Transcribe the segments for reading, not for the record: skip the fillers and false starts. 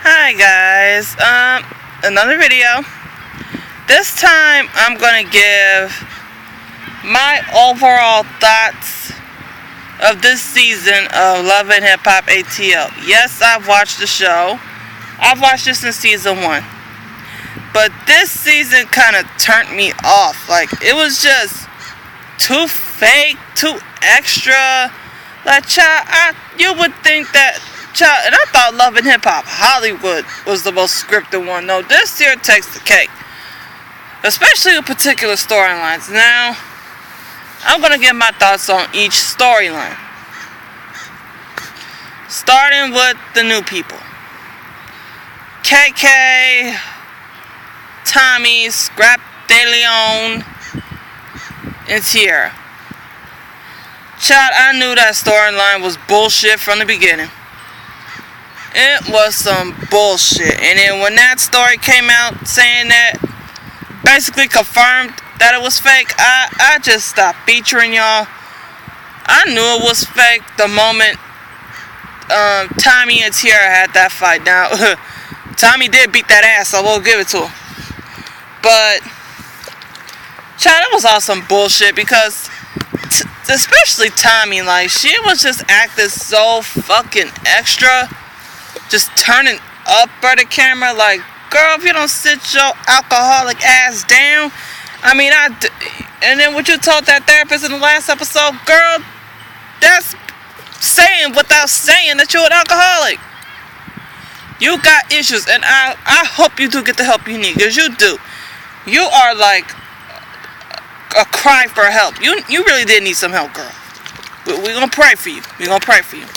Hi guys, another video. This time I'm gonna give my overall thoughts of this season of Love and Hip Hop ATL. Yes, I've watched the show. I've watched it since season 1. But this season kind of turned me off. Like, it was just too fake, too extra. Like, child, you would think that, child, and I thought Love and Hip Hop Hollywood was the most scripted one. No, this here takes the cake. Especially with particular storylines. Now, I'm going to give my thoughts on each storyline. Starting with the new people. KK, Tommy, Scrap De Leon, and Tierra. Child, I knew that storyline was bullshit from the beginning. It was some bullshit. And then when that story came out saying that, basically confirmed that it was fake, I just stopped featuring y'all. I knew it was fake the moment Tommy and Tierra had that fight. Now, Tommy did beat that ass, so we'll give it to him. But, child, it was all some bullshit because, especially Tommy, like, she was just acting so fucking extra. Just turning up for the camera, like, girl, if you don't sit your alcoholic ass down. I mean, and then what you told that therapist in the last episode, girl, that's saying without saying that you're an alcoholic. You got issues, and I hope you do get the help you need, because you do. You are like a cry for help. You really did need some help, girl. We're gonna pray for you. We're gonna pray for you.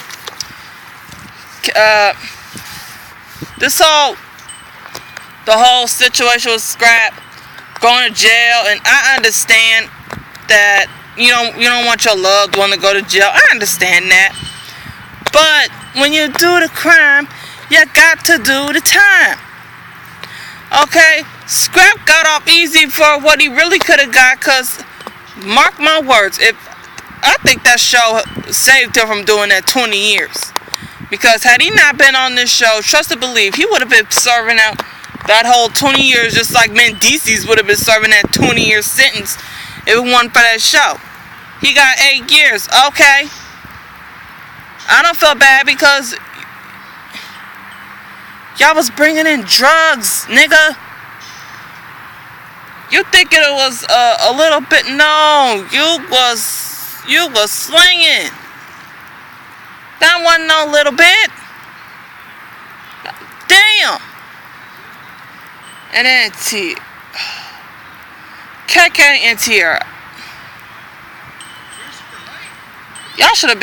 The whole situation with Scrap going to jail, and I understand that you don't want your loved one to go to jail. I understand that. But when you do the crime, you got to do the time. Okay? Scrap got off easy for what he really could have got, because, mark my words, I think that show saved him from doing that 20 years. Because had he not been on this show, trust and believe, he would have been serving out that whole 20 years just like Mendeecees would have been serving that 20-year sentence if it wasn't for that show. He got 8 years. Okay. I don't feel bad because y'all was bringing in drugs, nigga. You thinking it was a little bit? No, you was slinging. That wasn't no little bit. Damn. And then KK and Tierra. Y'all should have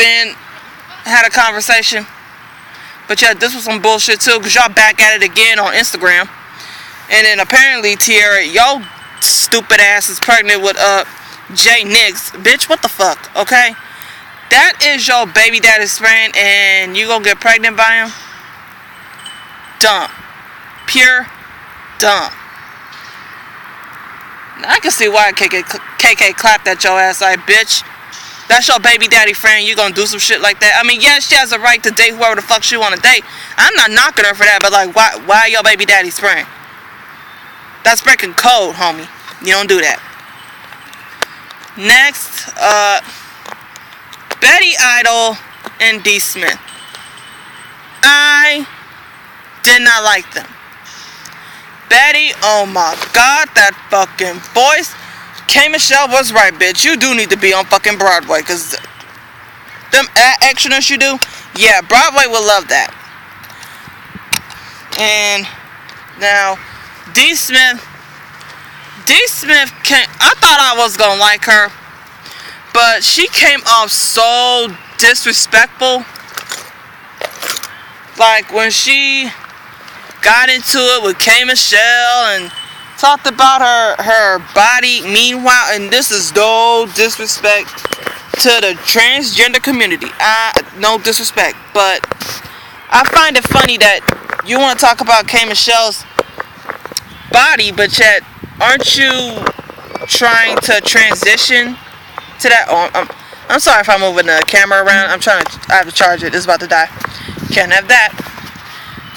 had a conversation. But yeah, this was some bullshit too, because y'all back at it again on Instagram. And then apparently Tierra, yo stupid ass is pregnant with Jay Nix. Bitch, what the fuck, okay? That is your baby daddy's friend, and you gonna get pregnant by him? Dumb. Pure dumb. Now, I can see why KK clapped at your ass like, bitch. That's your baby daddy friend. You gonna do some shit like that? I mean, yes, she has a right to date whoever the fuck she wanna date. I'm not knocking her for that, but like, why your baby daddy's friend? That's breaking code, homie. You don't do that. Next, Betty Idol and D. Smith. I did not like them. Betty, oh my god, that fucking voice. K. Michelle was right, bitch. You do need to be on fucking Broadway, because them actioners you do, yeah, Broadway will love that. And now, D. Smith I thought I was gonna like her, but she came off so disrespectful. Like when she got into it with K. Michelle and talked about her body. Meanwhile, and this is no disrespect to the transgender community. No disrespect, but I find it funny that you want to talk about K. Michelle's body, but yet aren't you trying to transition to that? I'm sorry if I'm moving the camera around. I have to charge it. It's about to die. Can't have that.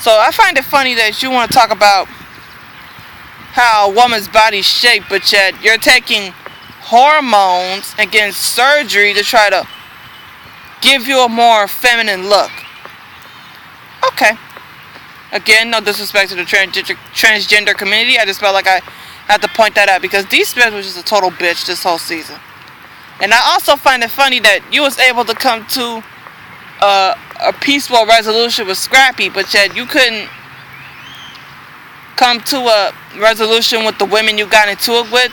So I find it funny that you want to talk about how a woman's body's shaped, but yet you're taking hormones and getting surgery to try to give you a more feminine look. Okay. Again, no disrespect to the transgender community. I just felt like I had to point that out because D. Smith was just a total bitch this whole season. And I also find it funny that you was able to come to a peaceful resolution with Scrappy, but yet you couldn't come to a resolution with the women you got into it with.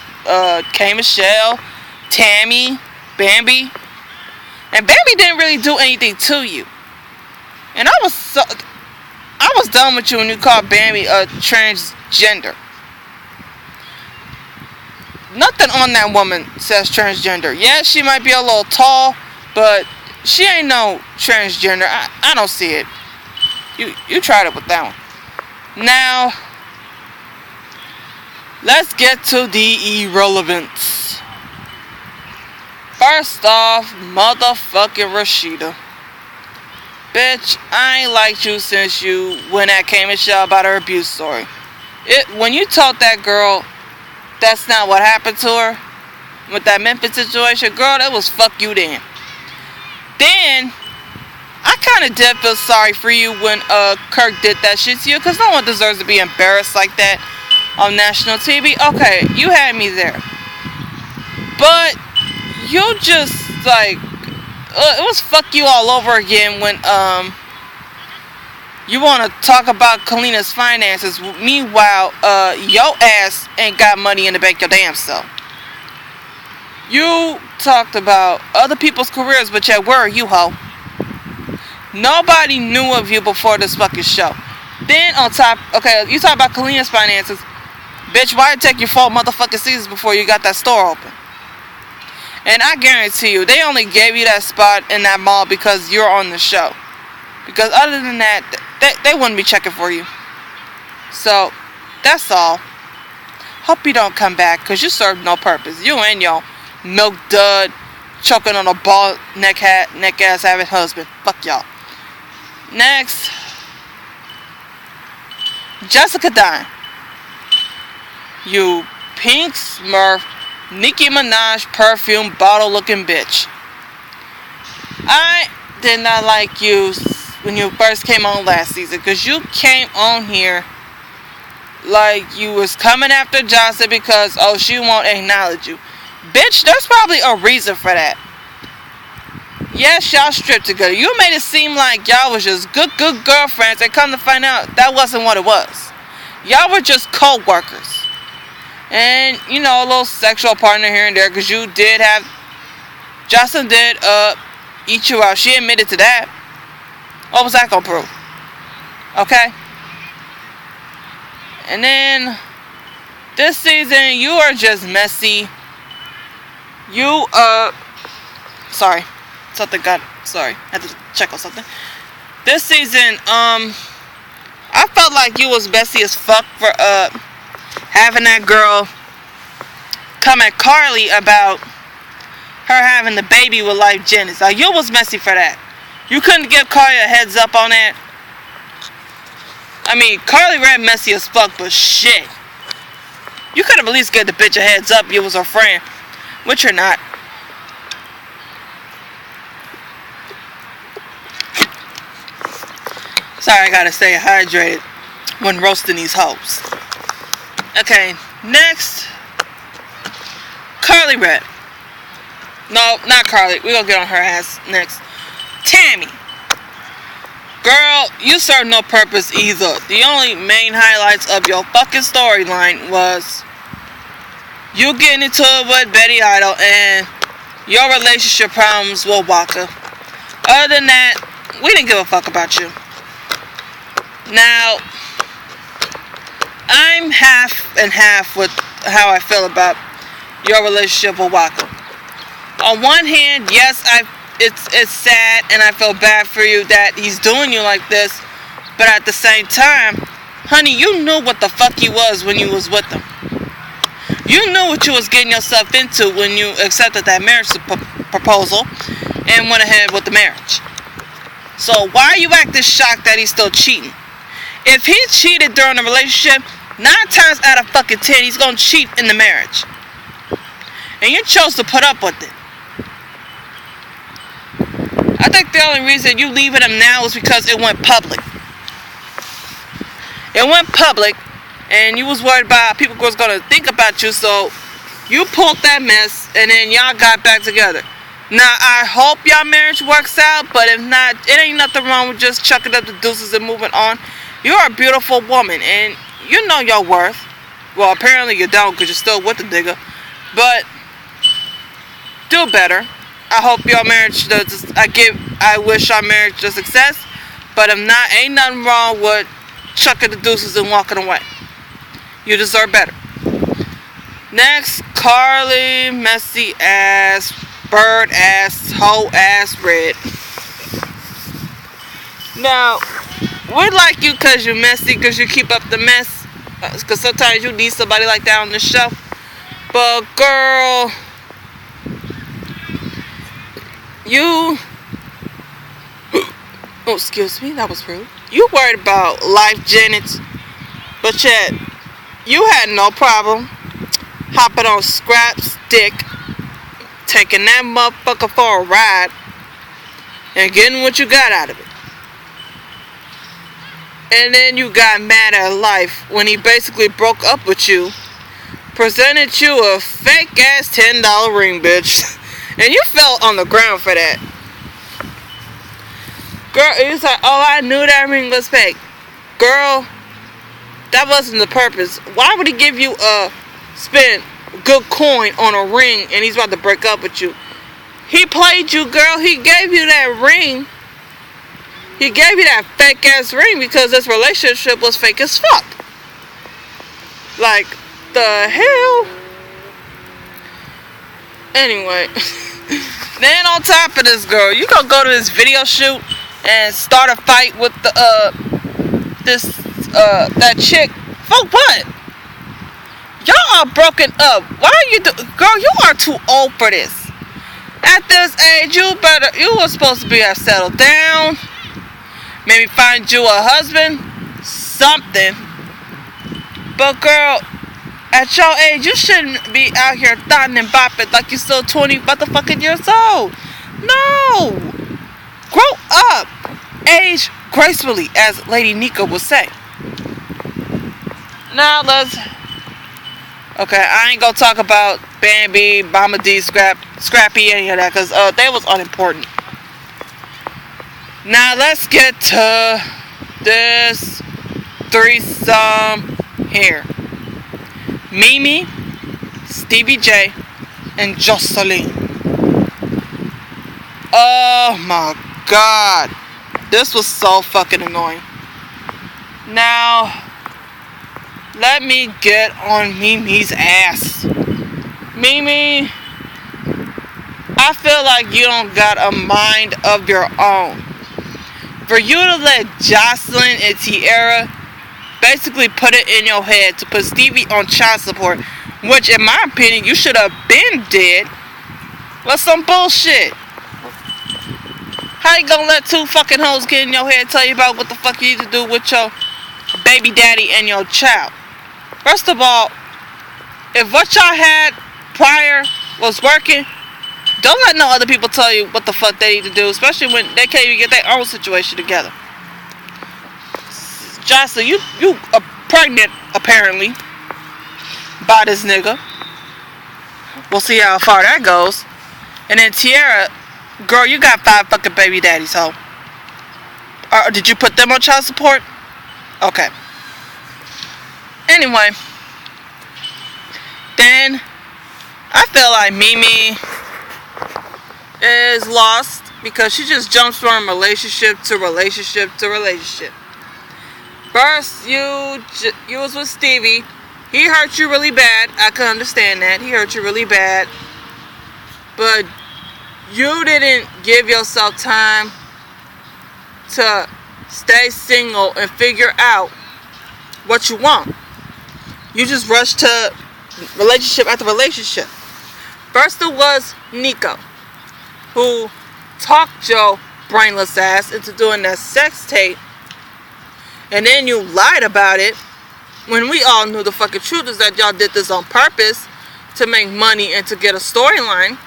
K. Michelle, Tammy, Bambi. And Bambi didn't really do anything to you. And I was done with you when you called Bambi a transgender. Nothing on that woman says transgender. Yeah, she might be a little tall, but she ain't no transgender. I don't see it. You tried it with that one. Now, let's get to the irrelevance. First off, motherfucking Rashida. Bitch, I ain't liked you since you went at K. Michelle about her abuse story. When you told that girl that's not what happened to her with that Memphis situation, girl, that was fuck you then. Then, I kind of did feel sorry for you when Kirk did that shit to you, because no one deserves to be embarrassed like that on national TV. Okay, you had me there. But, you just, like, it was fuck you all over again when, you want to talk about Kalina's finances. Meanwhile, your ass ain't got money in the bank your damn self. You talked about other people's careers, but yet where are you, ho? Nobody knew of you before this fucking show. Then on top, okay, you talk about Kalina's finances. Bitch, why it take you 4 motherfucking seasons before you got that store open? And I guarantee you, they only gave you that spot in that mall because you're on the show. Because other than that, they wouldn't be checking for you. So, that's all. Hope you don't come back, because you served no purpose. You and your milk dud, choking on a bald neck ass having husband. Fuck y'all. Next. Jessica Dine. You pink smurf, Nicki Minaj perfume bottle looking bitch. I did not like you when you first came on last season, because you came on here like you was coming after Johnson because, oh, she won't acknowledge you. Bitch, there's probably a reason for that. Yes, y'all stripped together. You made it seem like y'all was just good girlfriends, and come to find out that wasn't what it was. Y'all were just co-workers. And, you know, a little sexual partner here and there, because you did have, Jocelyn did eat you out. She admitted to that. What was that gonna prove? Okay? And then, this season, you are just messy. You, sorry. Sorry. I had to check on something. This season, I felt like you was messy as fuck for, having that girl come at Carly about her having the baby with Life Jennings. Like, you was messy for that. You couldn't give Carly a heads up on that. I mean, Carly ran messy as fuck, but shit. You could have at least given the bitch a heads up you was her friend. Which you're not. Sorry, I gotta stay hydrated when roasting these hoes. Okay, next. Carly Red. No, not Carly. We're gonna get on her ass next. Tammy. Girl, you served no purpose either. The only main highlights of your fucking storyline was you getting into it with Betty Idol and your relationship problems with Waka. Other than that, we didn't give a fuck about you. Now, I'm half and half with how I feel about your relationship with Waka. On one hand, yes, it's sad and I feel bad for you that he's doing you like this, but at the same time, honey, you knew what the fuck he was when you was with him. You knew what you was getting yourself into when you accepted that marriage proposal and went ahead with the marriage. So why are you acting shocked that he's still cheating? If he cheated during the relationship, 9 times out of fucking 10, he's gonna cheat in the marriage. And you chose to put up with it. I think the only reason you leaving him now is because it went public. It went public, and you was worried about people was gonna think about you, so you pulled that mess, and then y'all got back together. Now, I hope y'all marriage works out, but if not, it ain't nothing wrong with just chucking up the deuces and moving on. You're a beautiful woman, and you know your worth. Well, apparently you don't, because you're still with the nigga. But do better. I hope your marriage does. I wish our marriage a success. But if not, ain't nothing wrong with chucking the deuces and walking away. You deserve better. Next, Carly, messy ass, bird ass, hoe ass, red. Now, we like you because you're messy, because you keep up the mess. Because sometimes you need somebody like that on the show. But girl, you... Oh, excuse me, that was rude. You worried about life, Janet. But yet, you had no problem hopping on Scrap's dick, taking that motherfucker for a ride, and getting what you got out of it. And then you got mad at life when he basically broke up with you, presented you a fake ass $10 ring, bitch. And you fell on the ground for that. Girl, he was like, oh, I knew that ring was fake. Girl, that wasn't the purpose. Why would he give you spend good coin on a ring and he's about to break up with you? He played you, girl. He gave you that ring. He gave you that fake ass ring because this relationship was fake as fuck. Like, the hell? Anyway. Then on top of this, girl, you gonna go to this video shoot and start a fight with the that chick. For what? Y'all are broken up. Why are you girl, you are too old for this. At this age, you were supposed to be settled down. Maybe find you a husband. Something. But girl, at your age, you shouldn't be out here thotting and bopping like you're still 20 motherfucking years old. No! Grow up! Age gracefully, as Lady Nika would say. Now let's... Okay, I ain't gonna talk about Bambi, Mama D, Scrappy, any of that, because they was unimportant. Now let's get to this threesome here. Mimi, Stevie J, and Jocelyn. Oh my god. This was so fucking annoying. Now, let me get on Mimi's ass. Mimi, I feel like you don't got a mind of your own. For you to let Jocelyn and Tiara basically put it in your head to put Stevie on child support, which in my opinion you should have been dead. That's some bullshit. How you gonna let two fucking hoes get in your head and tell you about what the fuck you need to do with your baby daddy and your child? First of all, if what y'all had prior was working, don't let no other people tell you what the fuck they need to do, especially when they can't even get their own situation together. Jocelyn, you are pregnant, apparently, by this nigga. We'll see how far that goes. And then Tiara, girl, you got 5 fucking baby daddies, ho. Or did you put them on child support? Okay. Anyway. Then, I feel like Mimi is lost because she just jumps from relationship to relationship to relationship. First, you was with Stevie. He hurt you really bad. I can understand that. He hurt you really bad. But you didn't give yourself time to stay single and figure out what you want. You just rushed to relationship after relationship. First it was Nico, who talked your brainless ass into doing that sex tape And then you lied about it when we all knew the fucking truth is that y'all did this on purpose to make money and to get a storyline.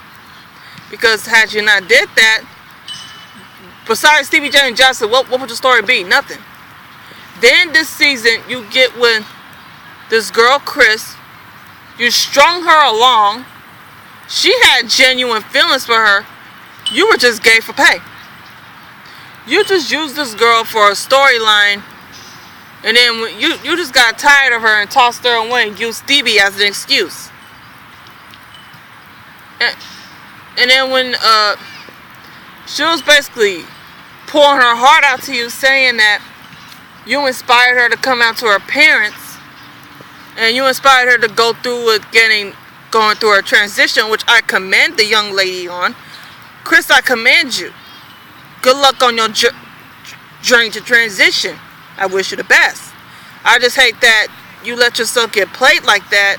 Because had you not did that, besides Stevie J and Jocelyn, what would the story be? Nothing. Then this season, you get with this girl, Chris. You strung her along. She had genuine feelings for her. You were just gay for pay. You just used this girl for a storyline. And then you just got tired of her and tossed her away and used Stevie as an excuse. And then when she was basically pouring her heart out to you, saying that you inspired her to come out to her parents, and you inspired her to go through with going through her transition, which I commend the young lady on. Chris, I commend you. Good luck on your journey to transition. I wish you the best. I just hate that you let yourself get played like that,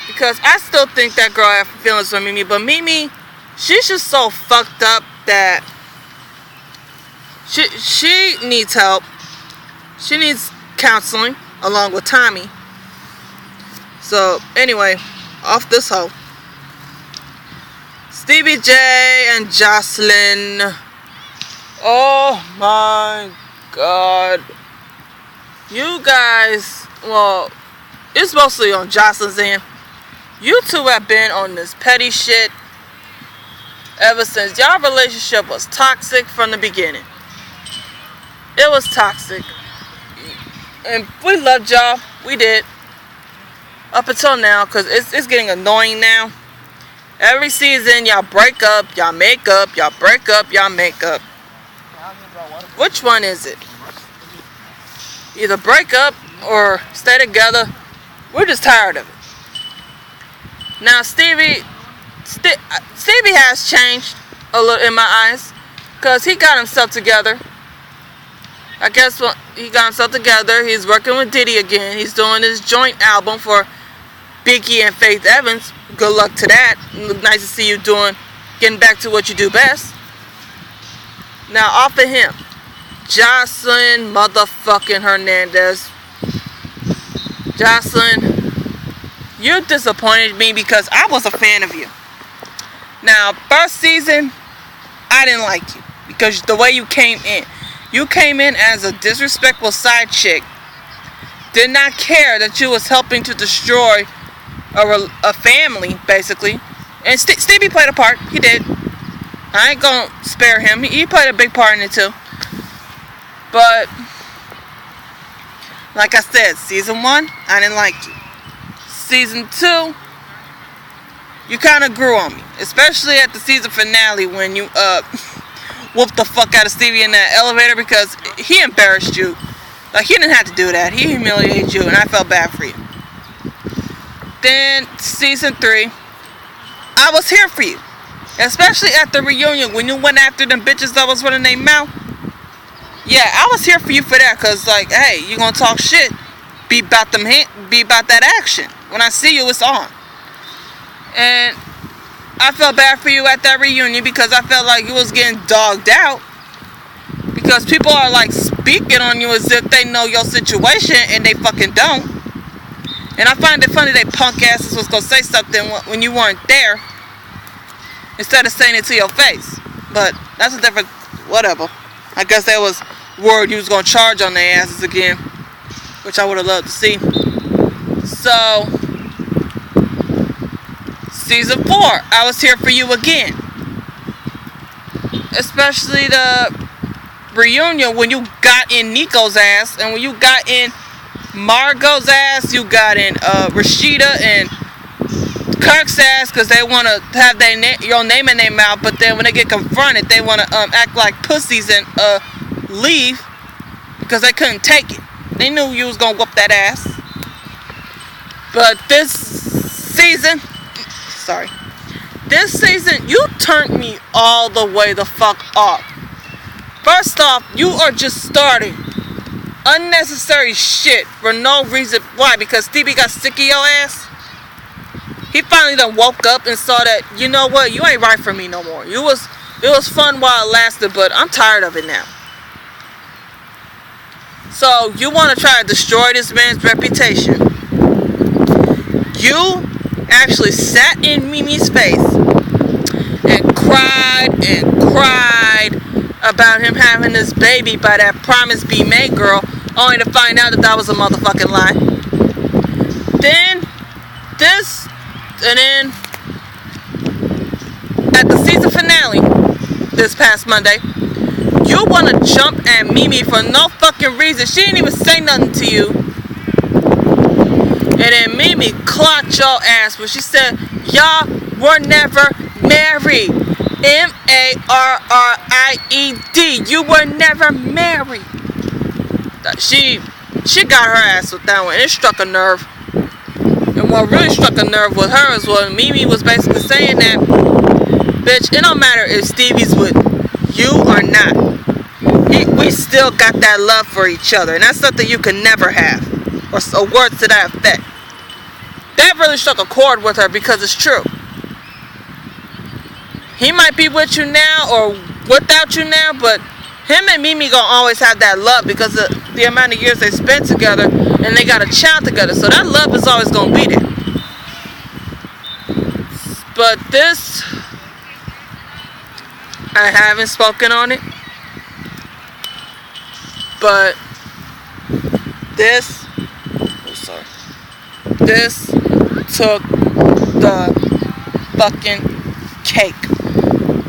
because I still think that girl had feelings for Mimi, but Mimi, she's just so fucked up that she needs help. She needs counseling along with Tommy. So anyway, off this hoe. Stevie J and Jocelyn. Oh my God. You guys, well, it's mostly on Jocelyn's end. You two have been on this petty shit ever since y'all relationship was toxic from the beginning. It was toxic. And we loved y'all. We did. Up until now, because it's getting annoying now. Every season, y'all break up, y'all make up, y'all break up, y'all make up. Which one is it? Either break up or stay together. We're just tired of it. Now, Stevie has changed a little in my eyes, because he got himself together. I guess when he got himself together, he's working with Diddy again. He's doing his joint album for Biggie and Faith Evans. Good luck to that. Nice to see you getting back to what you do best. Now, off of him, Jocelyn motherfucking Hernandez. Jocelyn, you disappointed me because I was a fan of you. Now, first season, I didn't like you because the way you came in. You came in as a disrespectful side chick. Did not care that you was helping to destroy a family, basically. And Stevie played a part. He did. I ain't gonna spare him. He played a big part in it too. But, like I said, season 1, I didn't like you. Season 2, you kind of grew on me. Especially at the season finale when you whooped the fuck out of Stevie in that elevator, because he embarrassed you. Like, he didn't have to do that. He humiliated you, and I felt bad for you. Then, season 3, I was here for you. Especially at the reunion when you went after them bitches that was running their mouth. Yeah, I was here for you for that, because, like, hey, you gonna talk shit. Be about that action. When I see you, it's on. And I felt bad for you at that reunion because I felt like you was getting dogged out. Because people are like speaking on you as if they know your situation and they fucking don't. And I find it funny they punk asses was gonna say something when you weren't there, instead of saying it to your face. But that's a different, whatever. I guess that was word you was gonna charge on their asses again, which I would have loved to see. So, season 4, I was here for you again. Especially the reunion when you got in Nico's ass, and when you got in Margot's ass, you got in Rashida and Kirk's ass, because they want to have your name in their mouth, but then when they get confronted, they want to act like pussies and leave because they couldn't take it. They knew you was going to whoop that ass. But this season, you turned me all the way the fuck off. First off, you are just starting unnecessary shit for no reason. Why? Because Stevie got sick of your ass? He finally done woke up and saw that, you know what, you ain't right for me no more. It was fun while it lasted, but I'm tired of it now. So you want to try to destroy this man's reputation. You actually sat in Mimi's face and cried about him having this baby by that Promise Be Made girl, only to find out that was a motherfucking lie. Then at the season finale this past Monday, you want to jump at Mimi for no fucking reason. She didn't even say nothing to you. And then Mimi clocked your ass when she said, y'all were never married. M-A-R-R-I-E-D. You were never married. She got her ass with that one. It struck a nerve. And what really struck a nerve with her is when Mimi was basically saying that, bitch, it don't matter if Stevie's with you or not. We still got that love for each other. And that's something you can never have. Or words to that effect. That really struck a chord with her because it's true. He might be with you now or without you now, but him and Mimi gonna always have that love because of the amount of years they spent together and they got a child together. So that love is always gonna be there. But this, I haven't spoken on it. But this took the fucking cake.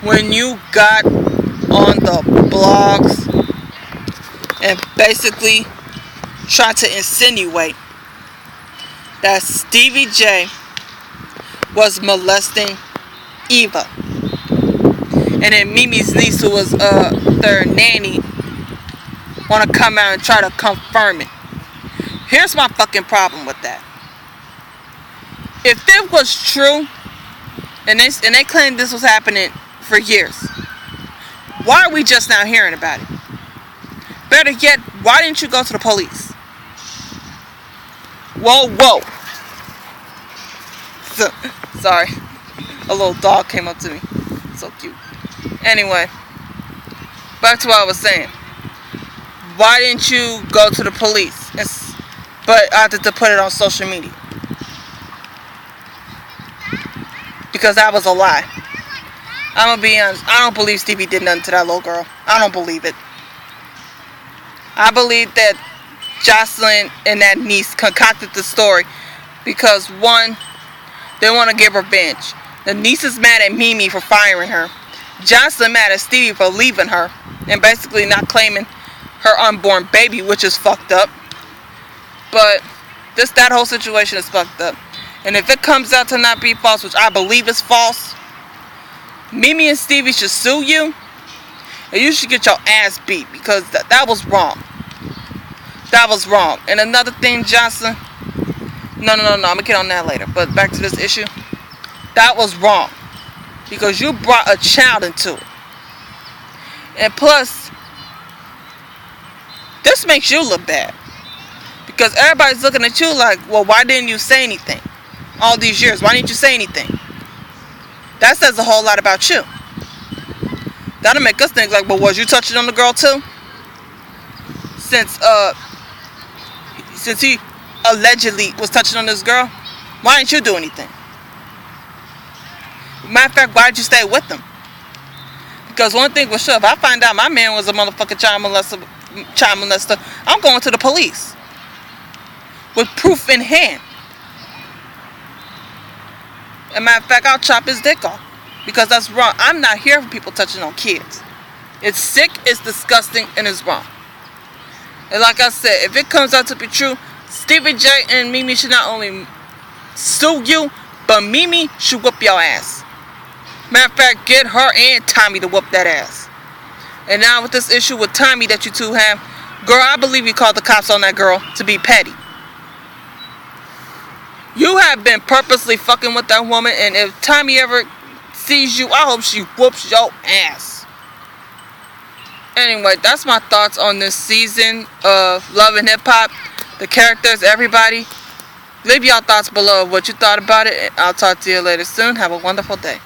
When you got on the blogs and basically tried to insinuate that Stevie J was molesting Eva, and then Mimi's niece, who was their nanny, want to come out and try to confirm it. Here's my fucking problem with that. If it was true, and they claimed this was happening for years, why are we just now hearing about it? Better yet, why didn't you go to the police? Whoa. Sorry. A little dog came up to me. So cute. Anyway, back to what I was saying. Why didn't you go to the police? But opted to put it on social media? Because that was a lie. I'm gonna be honest. I don't believe Stevie did nothing to that little girl. I don't believe it. I believe that Jocelyn and that niece concocted the story because, one, they want to give revenge. The niece is mad at Mimi for firing her. Jocelyn mad at Stevie for leaving her and basically not claiming her unborn baby, which is fucked up. But that whole situation is fucked up. And if it comes out to not be false, which I believe is false, Mimi and Stevie should sue you, and you should get your ass beat because that was wrong. That was wrong. And another thing, Jocelyn, no, I'm gonna get on that later. But back to this issue, that was wrong because you brought a child into it. And plus, this makes you look bad because everybody's looking at you like, well, why didn't you say anything all these years? Why didn't you say anything? That says a whole lot about you. That'll make us think like, well, was you touching on the girl too? Since he allegedly was touching on this girl, why didn't you do anything? Matter of fact, why did you stay with him? Because one thing was sure, if I find out my man was a motherfucking child molester, I'm going to the police with proof in hand. As a matter of fact, I'll chop his dick off because that's wrong. I'm not here for people touching on kids. It's sick, it's disgusting, and it's wrong. And like I said, if it comes out to be true, Stevie J and Mimi should not only sue you, but Mimi should whoop your ass. Matter of fact, get her and Tommy to whoop that ass. And now with this issue with Tommy that you two have, girl, I believe you called the cops on that girl to be petty. You have been purposely fucking with that woman, and if Tommy ever sees you, I hope she whoops your ass. Anyway, that's my thoughts on this season of Love and Hip Hop. The characters, everybody. Leave y'all thoughts below of what you thought about it. I'll talk to you later soon. Have a wonderful day.